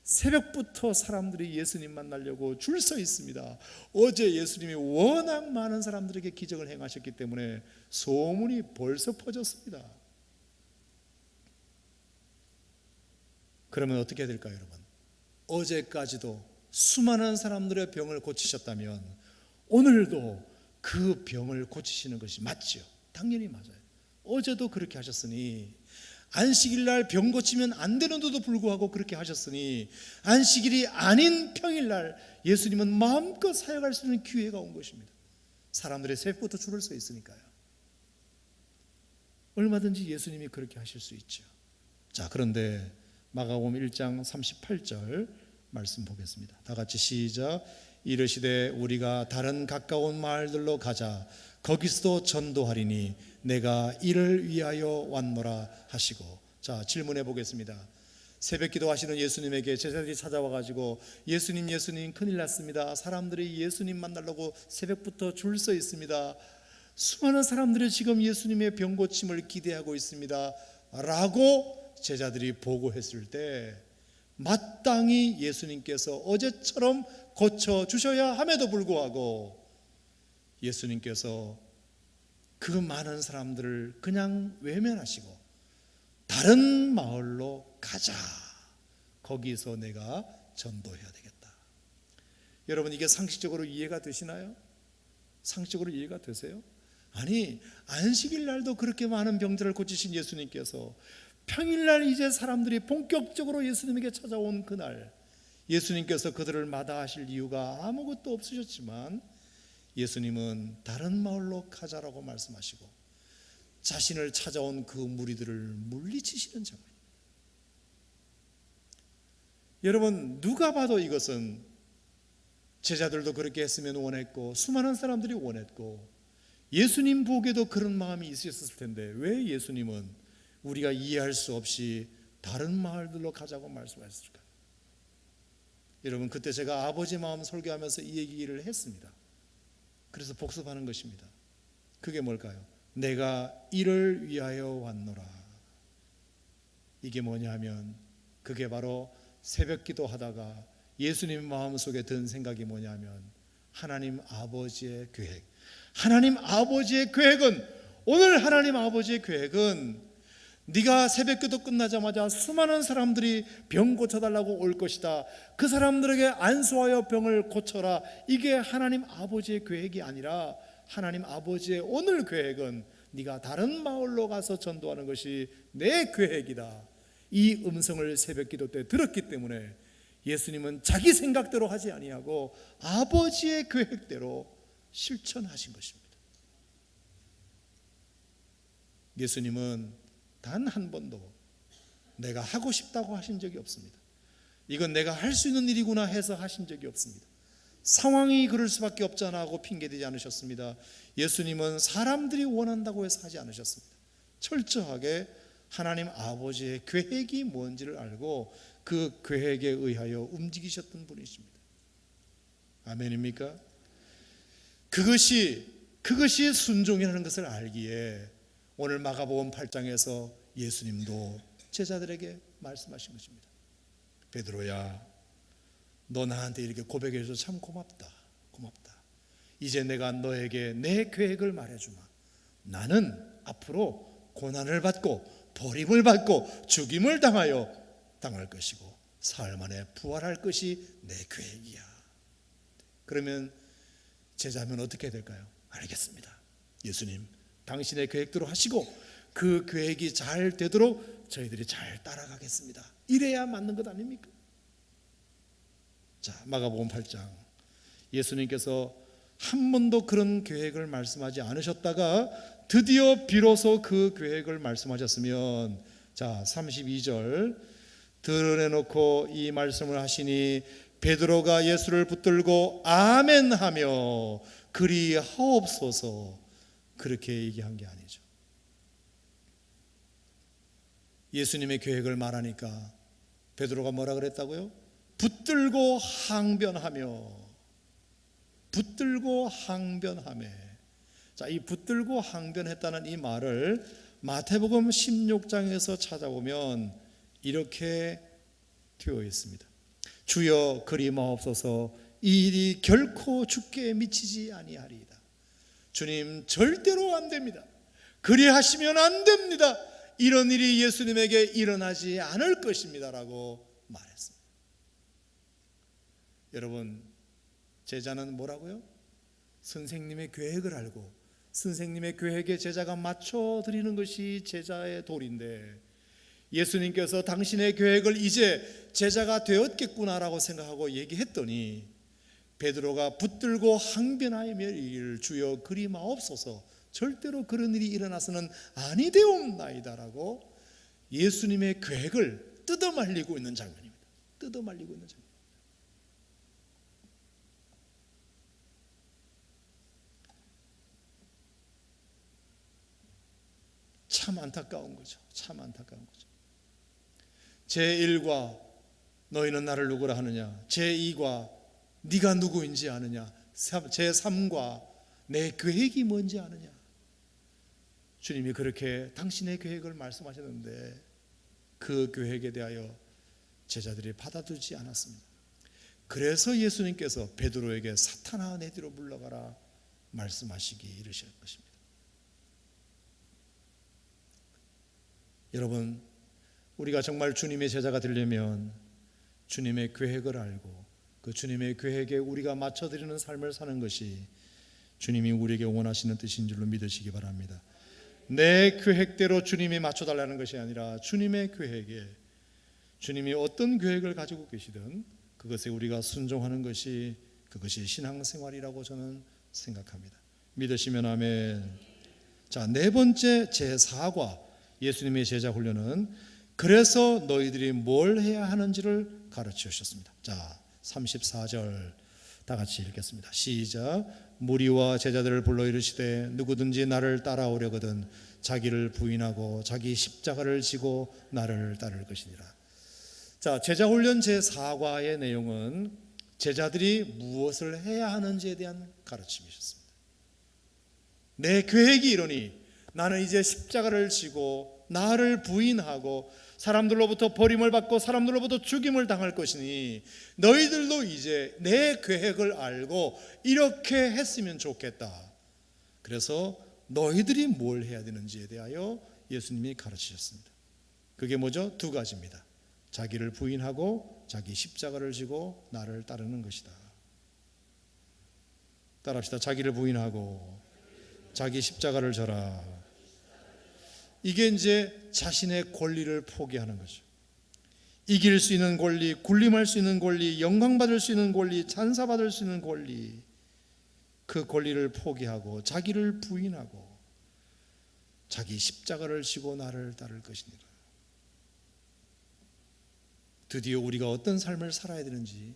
새벽부터 사람들이 예수님 만나려고 줄 서 있습니다. 어제 예수님이 워낙 많은 사람들에게 기적을 행하셨기 때문에 소문이 벌써 퍼졌습니다. 그러면 어떻게 될까요, 여러분? 어제까지도 수많은 사람들의 병을 고치셨다면 오늘도 그 병을 고치시는 것이 맞죠? 당연히 맞아요. 어제도 그렇게 하셨으니, 안식일날 병 고치면 안 되는데도 불구하고 그렇게 하셨으니, 안식일이 아닌 평일날 예수님은 마음껏 사역할 수 있는 기회가 온 것입니다. 사람들이 새벽부터 줄을 서 있으니까요. 얼마든지 예수님이 그렇게 하실 수 있죠. 자, 그런데 마가복음 1장 38절 말씀 보겠습니다. 다 같이 시작. 이르시되 우리가 다른 가까운 마을들로 가자. 거기서도 전도하리니 내가 이를 위하여 왔노라 하시고. 자, 질문해 보겠습니다. 새벽 기도하시는 예수님에게 제자들이 찾아와 가지고 예수님 큰일 났습니다. 사람들이 예수님 만나려고 새벽부터 줄 서 있습니다. 수많은 사람들이 지금 예수님의 병 고침을 기대하고 있습니다 라고 제자들이 보고했을 때 마땅히 예수님께서 어제처럼 고쳐주셔야 함에도 불구하고 예수님께서 그 많은 사람들을 그냥 외면하시고 다른 마을로 가자. 거기서 내가 전도해야 되겠다. 여러분, 이게 상식적으로 이해가 되시나요? 상식적으로 이해가 되세요? 아니, 안식일 날도 그렇게 많은 병들을 고치신 예수님께서 평일날 이제 사람들이 본격적으로 예수님에게 찾아온 그날, 예수님께서 그들을 마다하실 이유가 아무것도 없으셨지만 예수님은 다른 마을로 가자라고 말씀하시고 자신을 찾아온 그 무리들을 물리치시는 장면입니다. 여러분, 누가 봐도 이것은 제자들도 그렇게 했으면 원했고 수많은 사람들이 원했고 예수님 보기에도 그런 마음이 있으셨을 텐데 왜 예수님은 우리가 이해할 수 없이 다른 마을들로 가자고 말씀하셨을까요? 여러분, 그때 제가 아버지 마음 설교하면서 이 얘기를 했습니다. 그래서 복습하는 것입니다. 그게 뭘까요? 내가 이를 위하여 왔노라. 이게 뭐냐 하면 그게 바로 새벽 기도하다가 예수님 마음속에 든 생각이 뭐냐 하면 하나님 아버지의 계획. 하나님 아버지의 계획은, 오늘 하나님 아버지의 계획은 네가 새벽기도 끝나자마자 수많은 사람들이 병 고쳐달라고 올 것이다. 그 사람들에게 안수하여 병을 고쳐라. 이게 하나님 아버지의 계획이 아니라 하나님 아버지의 오늘 계획은 네가 다른 마을로 가서 전도하는 것이 내 계획이다. 이 음성을 새벽기도 때 들었기 때문에 예수님은 자기 생각대로 하지 아니하고 아버지의 계획대로 실천하신 것입니다. 예수님은 단 한 번도 내가 하고 싶다고 하신 적이 없습니다. 이건 내가 할 수 있는 일이구나 해서 하신 적이 없습니다. 상황이 그럴 수밖에 없잖아 하고 핑계대지 않으셨습니다. 예수님은 사람들이 원한다고 해서 하지 않으셨습니다. 철저하게 하나님 아버지의 계획이 뭔지를 알고 그 계획에 의하여 움직이셨던 분이십니다. 아멘입니까? 그것이 순종이라는 것을 알기에 오늘 마가복음 8장에서 예수님도 제자들에게 말씀하신 것입니다. 베드로야, 너 나한테 이렇게 고백해줘서 참 고맙다. 이제 내가 너에게 내 계획을 말해주마. 나는 앞으로 고난을 받고 버림을 받고 죽임을 당할 것이고 사흘 만에 부활할 것이 내 계획이야. 그러면 제자면 어떻게 될까요? 알겠습니다. 예수님, 당신의 계획대로 하시고 그 계획이 잘 되도록 저희들이 잘 따라가겠습니다. 이래야 맞는 것 아닙니까? 자, 마가복음 8장, 예수님께서 한 번도 그런 계획을 말씀하지 않으셨다가 드디어 비로소 그 계획을 말씀하셨으면, 자 32절, 드러내놓고 이 말씀을 하시니 베드로가 예수를 붙들고 아멘 하며 그리하옵소서, 그렇게 얘기한 게 아니죠. 예수님의 계획을 말하니까 베드로가 뭐라 그랬다고요? 붙들고 항변하며. 자, 이 붙들고 항변했다는 이 말을 마태복음 16장에서 찾아보면 이렇게 되어 있습니다. 주여 그리 마옵소서, 이 일이 결코 주께 미치지 아니하리이다. 주님, 절대로 안 됩니다. 그리하시면 안 됩니다. 이런 일이 예수님에게 일어나지 않을 것입니다라고 말했습니다. 여러분, 제자는 뭐라고요? 선생님의 계획을 알고 선생님의 계획에 제자가 맞춰드리는 것이 제자의 도리인데, 예수님께서 당신의 계획을 이제 제자가 되었겠구나라고 생각하고 얘기했더니 베드로가 붙들고 항변하며 이를 주여 그리 마옵소서, 절대로 그런 일이 일어나서는 아니되옵나이다라고 예수님의 계획을 뜯어말리고 있는 장면입니다. 참 안타까운 거죠. 제1과 너희는 나를 누구라 하느냐, 제2과 네가 누구인지 아느냐, 제3과 내 계획이 뭔지 아느냐. 주님이 그렇게 당신의 계획을 말씀하셨는데 그 계획에 대하여 제자들이 받아들이지 않았습니다. 그래서 예수님께서 베드로에게 사탄아 내 뒤로 물러가라 말씀하시기 이르실 것입니다. 여러분, 우리가 정말 주님의 제자가 되려면 주님의 계획을 알고 그 주님의 계획에 우리가 맞춰드리는 삶을 사는 것이 주님이 우리에게 원하시는 뜻인 줄로 믿으시기 바랍니다. 내 계획대로 주님이 맞춰달라는 것이 아니라 주님의 계획에, 주님이 어떤 계획을 가지고 계시든 그것에 우리가 순종하는 것이, 그것이 신앙생활이라고 저는 생각합니다. 믿으시면 아멘. 자, 네 번째 제4과 예수님의 제자 훈련은 그래서 너희들이 뭘 해야 하는지를 가르쳐 주셨습니다. 자, 34절 다 같이 읽겠습니다. 시작. 무리와 제자들을 불러 이르시되 누구든지 나를 따라오려거든 자기를 부인하고 자기 십자가를 지고 나를 따를 것이니라. 자, 제자훈련 제4과의 내용은 제자들이 무엇을 해야 하는지에 대한 가르침이셨습니다. 내 계획이 이러니 나는 이제 십자가를 지고 나를 부인하고 사람들로부터 버림을 받고 사람들로부터 죽임을 당할 것이니 너희들도 이제 내 계획을 알고 이렇게 했으면 좋겠다. 그래서 너희들이 뭘 해야 되는지에 대하여 예수님이 가르치셨습니다. 그게 뭐죠? 두 가지입니다. 자기를 부인하고 자기 십자가를 지고 나를 따르는 것이다. 따라합시다. 자기를 부인하고 자기 십자가를 져라. 이게 이제 자신의 권리를 포기하는 거죠. 이길 수 있는 권리, 군림할 수 있는 권리, 영광받을 수 있는 권리, 찬사받을 수 있는 권리, 그 권리를 포기하고 자기를 부인하고 자기 십자가를 지고 나를 따를 것이니라. 드디어 우리가 어떤 삶을 살아야 되는지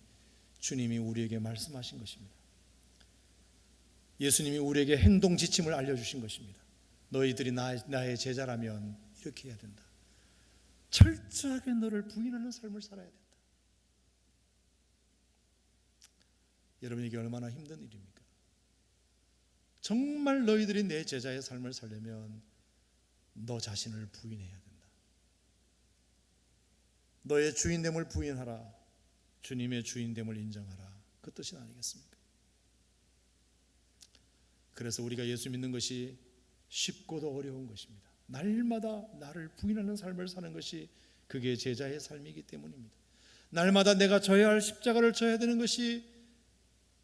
주님이 우리에게 말씀하신 것입니다. 예수님이 우리에게 행동 지침을 알려주신 것입니다. 너희들이 나의 제자라면 이렇게 해야 된다. 철저하게 너를 부인하는 삶을 살아야 된다. 여러분, 이게 얼마나 힘든 일입니까? 정말 너희들이 내 제자의 삶을 살려면 너 자신을 부인해야 된다. 너의 주인됨을 부인하라. 주님의 주인됨을 인정하라. 그 뜻이 아니겠습니까? 그래서 우리가 예수 믿는 것이 쉽고도 어려운 것입니다. 날마다 나를 부인하는 삶을 사는 것이 그게 제자의 삶이기 때문입니다. 날마다 내가 져야 할 십자가를 져야 되는 것이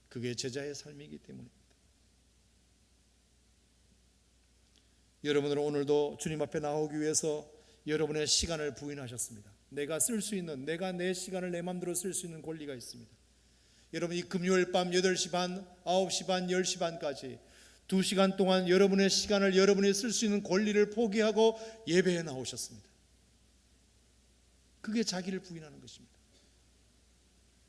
그게 제자의 삶이기 때문입니다. 여러분은 오늘도 주님 앞에 나오기 위해서 여러분의 시간을 부인하셨습니다. 내가 쓸 수 있는, 내가 내 시간을 내 마음대로 쓸 수 있는 권리가 있습니다. 여러분, 이 금요일 밤 8시 반, 9시 반, 10시 반까지 2시간 동안 여러분의 시간을 여러분이 쓸 수 있는 권리를 포기하고 예배에 나오셨습니다. 그게 자기를 부인하는 것입니다.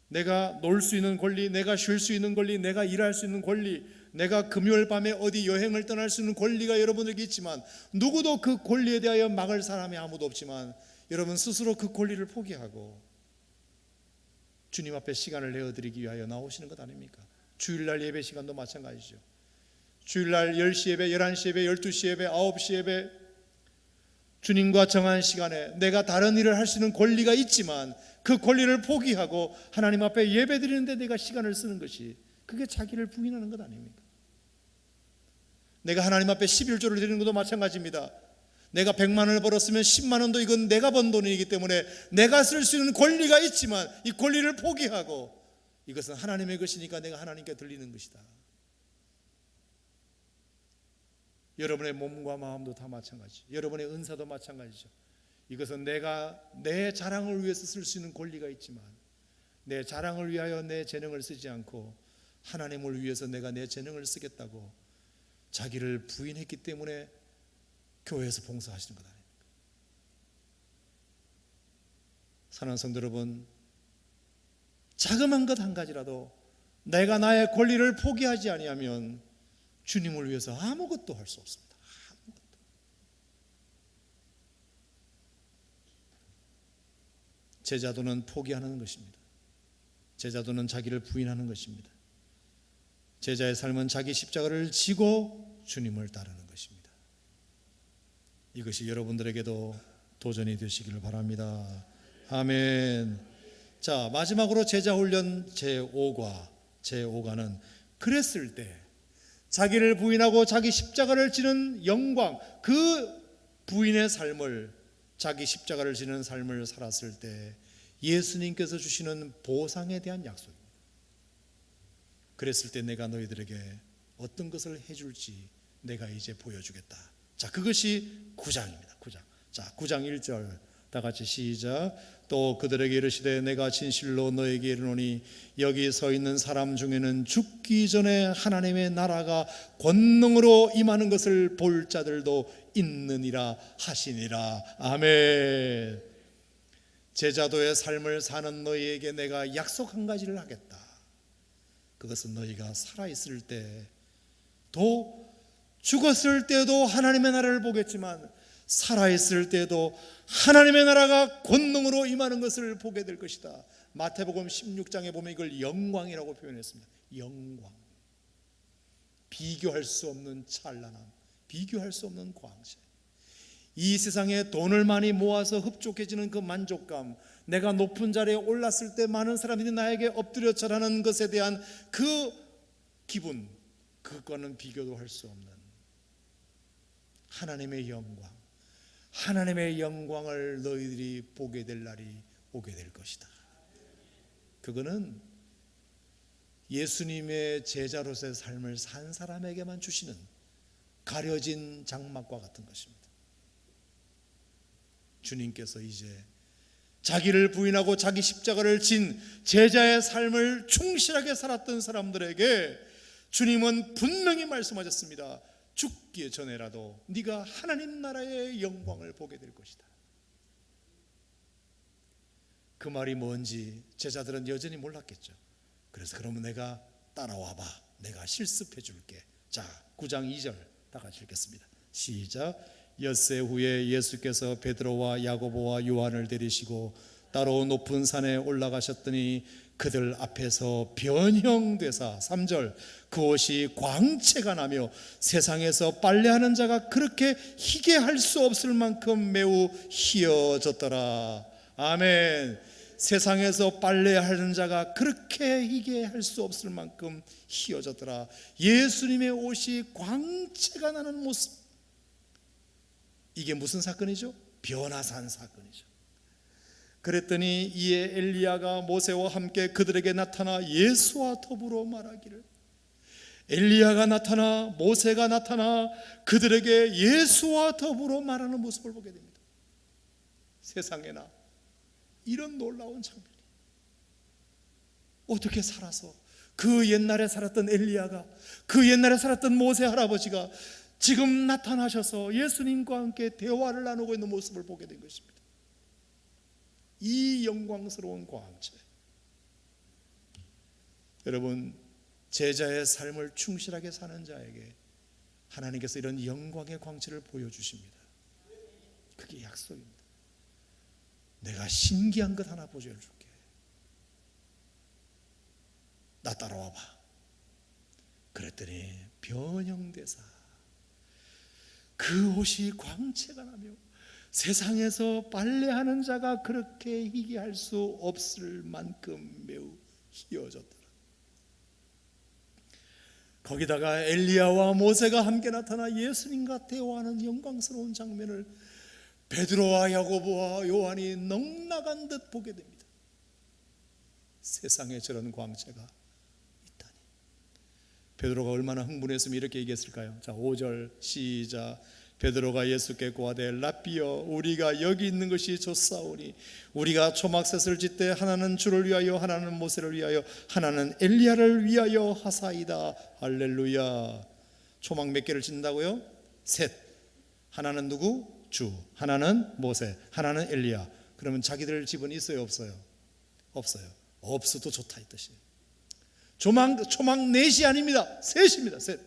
내가 놀 수 있는 권리, 내가 쉴 수 있는 권리, 내가 일할 수 있는 권리, 내가 금요일 밤에 어디 여행을 떠날 수 있는 권리가 여러분에게 있지만 누구도 그 권리에 대하여 막을 사람이 아무도 없지만 여러분 스스로 그 권리를 포기하고 주님 앞에 시간을 내어드리기 위하여 나오시는 것 아닙니까? 주일날 예배 시간도 마찬가지죠. 주일날 10시 예배, 11시 예배, 12시 예배, 9시 예배, 주님과 정한 시간에 내가 다른 일을 할 수 있는 권리가 있지만 그 권리를 포기하고 하나님 앞에 예배 드리는데 내가 시간을 쓰는 것이 그게 자기를 부인하는 것 아닙니까? 내가 하나님 앞에 11조를 드리는 것도 마찬가지입니다. 내가 100만 원을 벌었으면 10만 원도 이건 내가 번 돈이기 때문에 내가 쓸 수 있는 권리가 있지만 이 권리를 포기하고 이것은 하나님의 것이니까 내가 하나님께 드리는 것이다. 여러분의 몸과 마음도 다 마찬가지죠. 여러분의 은사도 마찬가지죠. 이것은 내가 내 자랑을 위해서 쓸 수 있는 권리가 있지만 내 자랑을 위하여 내 재능을 쓰지 않고 하나님을 위해서 내가 내 재능을 쓰겠다고 자기를 부인했기 때문에 교회에서 봉사하시는 것 아닙니까? 사랑하는 성도 여러분, 자그마한 것 한 가지라도 내가 나의 권리를 포기하지 아니하면 주님을 위해서 아무것도 할 수 없습니다. 아무것도. 제자도는 포기하는 것입니다. 제자도는 자기를 부인하는 것입니다. 제자의 삶은 자기 십자가를 지고 주님을 따르는 것입니다. 이것이 여러분들에게도 도전이 되시기를 바랍니다. 아멘. 자, 마지막으로 제자훈련 제5과는 그랬을 때 자기를 부인하고 자기 십자가를 지는 영광, 그 부인의 삶을, 자기 십자가를 지는 삶을 살았을 때 예수님께서 주시는 보상에 대한 약속입니다. 그랬을 때 내가 너희들에게 어떤 것을 해줄지 내가 이제 보여주겠다. 자, 그것이 9장입니다. 9장. 자, 9장 1절 다 같이 시작. 또 그들에게 이르시되 내가 진실로 너에게 이르노니 여기 서 있는 사람 중에는 죽기 전에 하나님의 나라가 권능으로 임하는 것을 볼 자들도 있느니라 하시니라. 아멘. 제자도의 삶을 사는 너희에게 내가 약속 한 가지를 하겠다. 그것은 너희가 살아있을 때 또 죽었을 때도 하나님의 나라를 보겠지만 살아있을 때도 하나님의 나라가 권능으로 임하는 것을 보게 될 것이다. 마태복음 16장에 보면 이걸 영광이라고 표현했습니다. 영광. 비교할 수 없는 찬란함, 비교할 수 없는 광채. 이 세상에 돈을 많이 모아서 흡족해지는 그 만족감, 내가 높은 자리에 올랐을 때 많은 사람들이 나에게 엎드려 절하는 것에 대한 그 기분, 그거는 비교도 할 수 없는 하나님의 영광, 하나님의 영광을 너희들이 보게 될 날이 오게 될 것이다. 그거는 예수님의 제자로서의 삶을 산 사람에게만 주시는 가려진 장막과 같은 것입니다. 주님께서 이제 자기를 부인하고 자기 십자가를 진 제자의 삶을 충실하게 살았던 사람들에게 주님은 분명히 말씀하셨습니다. 죽기 전에라도 네가 하나님 나라의 영광을 보게 될 것이다. 그 말이 뭔지 제자들은 여전히 몰랐겠죠. 그래서 그러면 내가 따라와봐, 내가 실습해 줄게. 자, 9장 2절 다 같이 읽겠습니다. 시작. 엿새 후에 예수께서 베드로와 야고보와 요한을 데리시고 따로 높은 산에 올라가셨더니 그들 앞에서 변형되사 3절 그 옷이 광채가 나며 세상에서 빨래하는 자가 그렇게 희게 할 수 없을 만큼 매우 희어졌더라. 아멘. 세상에서 빨래하는 자가 그렇게 희게 할 수 없을 만큼 희어졌더라. 예수님의 옷이 광채가 나는 모습, 이게 무슨 사건이죠? 변화산 사건이죠. 그랬더니 이에 엘리야가 모세와 함께 그들에게 나타나 예수와 더불어 말하기를, 엘리야가 나타나 모세가 나타나 그들에게 예수와 더불어 말하는 모습을 보게 됩니다. 세상에나 이런 놀라운 장면이 어떻게 살아서 그 옛날에 살았던 엘리야가, 그 옛날에 살았던 모세 할아버지가 지금 나타나셔서 예수님과 함께 대화를 나누고 있는 모습을 보게 된 것입니다. 이 영광스러운 광채, 여러분, 제자의 삶을 충실하게 사는 자에게 하나님께서 이런 영광의 광채를 보여주십니다. 그게 약속입니다. 내가 신기한 것 하나 보여줄게. 나 따라와봐. 그랬더니 변형되사 그 옷이 광채가 나며 세상에서 빨래하는 자가 그렇게 희게 할 수 없을 만큼 매우 희어졌더라. 거기다가 엘리야와 모세가 함께 나타나 예수님과 대화하는 영광스러운 장면을 베드로와 야고보와 요한이 넉나간 듯 보게 됩니다. 세상에 저런 광채가 있다니. 베드로가 얼마나 흥분했으면 이렇게 얘기했을까요? 자, 5절 시작. 베드로가 예수께 고하되 랍비여, 우리가 여기 있는 것이 좋사오니 우리가 초막셋을 짓되 하나는 주를 위하여 하나는 모세를 위하여 하나는 엘리야를 위하여 하사이다. 할렐루야. 초막 몇 개를 짓는다고요? 셋. 하나는 누구? 주. 하나는 모세, 하나는 엘리야. 그러면 자기들 집은 있어요, 없어요? 없어요. 없어도 좋다 이 뜻이에요. 초막 넷이 아닙니다. 셋입니다. 셋.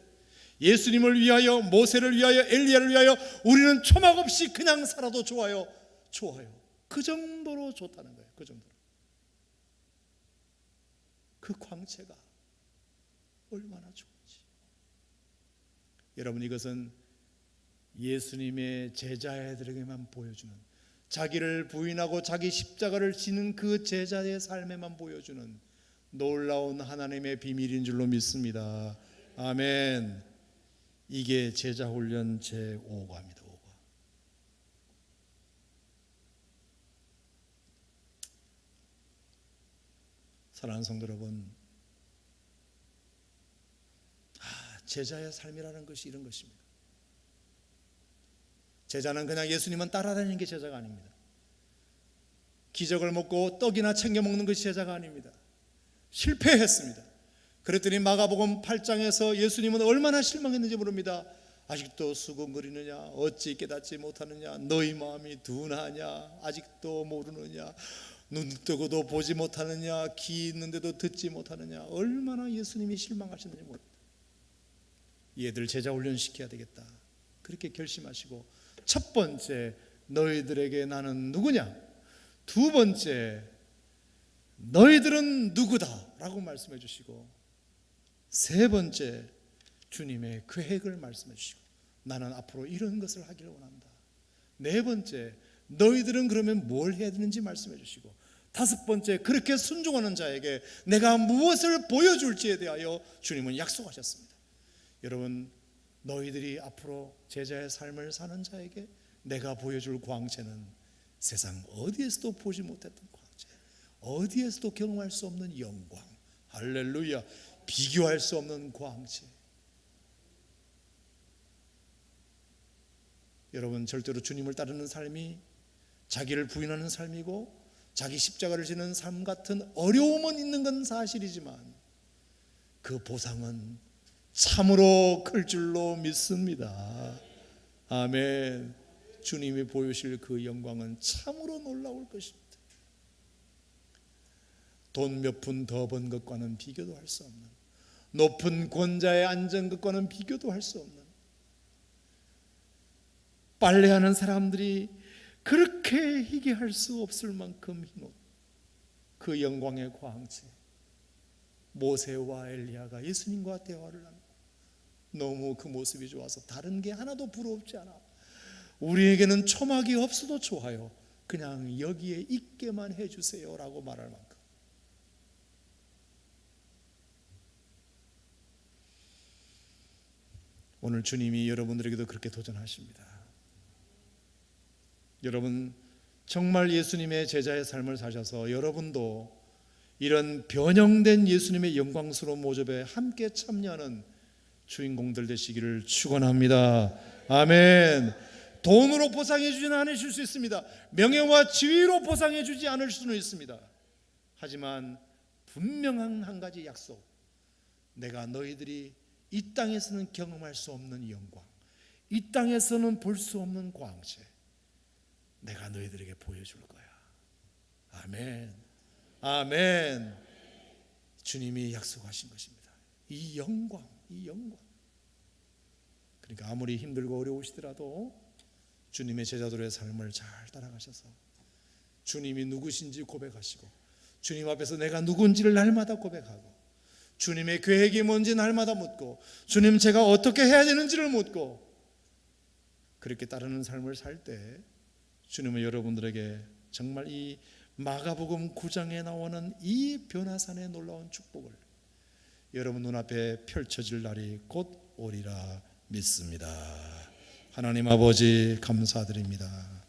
예수님을 위하여, 모세를 위하여, 엘리야를 위하여 우리는 초막 없이 그냥 살아도 좋아요. 좋아요. 그 정도로 좋다는 거예요. 그 정도로. 그 광채가 얼마나 좋은지. 여러분, 이것은 예수님의 제자들에게만 보여주는, 자기를 부인하고 자기 십자가를 지는 그 제자의 삶에만 보여주는 놀라운 하나님의 비밀인 줄로 믿습니다. 아멘. 이게 제자훈련 제5과입니다. 5과. 사랑하는 성도 여러분, 제자의 삶이라는 것이 이런 것입니다. 제자는 그냥 예수님은 따라다니는 게 제자가 아닙니다. 기적을 먹고 떡이나 챙겨 먹는 것이 제자가 아닙니다. 실패했습니다. 그랬더니 마가복음 8장에서 예수님은 얼마나 실망했는지 모릅니다. 아직도 수군거리느냐, 어찌 깨닫지 못하느냐, 너희 마음이 둔하냐, 아직도 모르느냐, 눈 뜨고도 보지 못하느냐, 귀 있는데도 듣지 못하느냐. 얼마나 예수님이 실망하셨는지 모릅니다. 얘들 제자 훈련시켜야 되겠다, 그렇게 결심하시고 첫 번째, 너희들에게 나는 누구냐? 두 번째, 너희들은 누구다? 라고 말씀해 주시고, 세 번째, 주님의 계획을 말씀해 주시고, 나는 앞으로 이런 것을 하기를 원한다. 네 번째, 너희들은 그러면 뭘 해야 되는지 말씀해 주시고, 다섯 번째, 그렇게 순종하는 자에게 내가 무엇을 보여줄지에 대하여 주님은 약속하셨습니다. 여러분, 너희들이 앞으로 제자의 삶을 사는 자에게 내가 보여줄 광채는 세상 어디에서도 보지 못했던 광채, 어디에서도 경험할 수 없는 영광, 할렐루야, 비교할 수 없는 광채. 여러분, 절대로 주님을 따르는 삶이 자기를 부인하는 삶이고 자기 십자가를 지는 삶 같은 어려움은 있는 건 사실이지만 그 보상은 참으로 클 줄로 믿습니다. 아멘. 주님이 보여주실 그 영광은 참으로 놀라울 것입니다. 돈 몇 푼 더 번 것과는 비교도 할 수 없는, 높은 권자에 앉은 것과는 비교도 할 수 없는, 빨래하는 사람들이 그렇게 희귀할 수 없을 만큼 흰옷, 그 영광의 광채, 모세와 엘리야가 예수님과 대화를 나누고 너무 그 모습이 좋아서 다른 게 하나도 부러웁지 않아. 우리에게는 초막이 없어도 좋아요. 그냥 여기에 있게만 해주세요 라고 말할 만큼. 오늘 주님이 여러분들에게도 그렇게 도전하십니다. 여러분, 정말 예수님의 제자의 삶을 사셔서 여러분도 이런 변형된 예수님의 영광스러운 모습에 함께 참여하는 주인공들 되시기를 축원합니다. 아멘. 돈으로 보상해 주지는 않으실 수 있습니다. 명예와 지위로 보상해 주지 않을 수는 있습니다. 하지만 분명한 한 가지 약속, 내가 너희들이 이 땅에서는 경험할 수 없는 영광, 이 땅에서는 볼 수 없는 광채, 내가 너희들에게 보여줄 거야. 아멘. 아멘. 주님이 약속하신 것입니다. 이 영광, 이 영광. 그러니까 아무리 힘들고 어려우시더라도 주님의 제자들의 삶을 잘 따라가셔서 주님이 누구신지 고백하시고, 주님 앞에서 내가 누군지를 날마다 고백하고, 주님의 계획이 뭔지 날마다 묻고, 주님 제가 어떻게 해야 되는지를 묻고, 그렇게 따르는 삶을 살 때 주님은 여러분들에게 정말 이 마가복음 9장에 나오는 이 변화산의 놀라운 축복을 여러분 눈앞에 펼쳐질 날이 곧 오리라 믿습니다. 하나님 아버지 감사드립니다.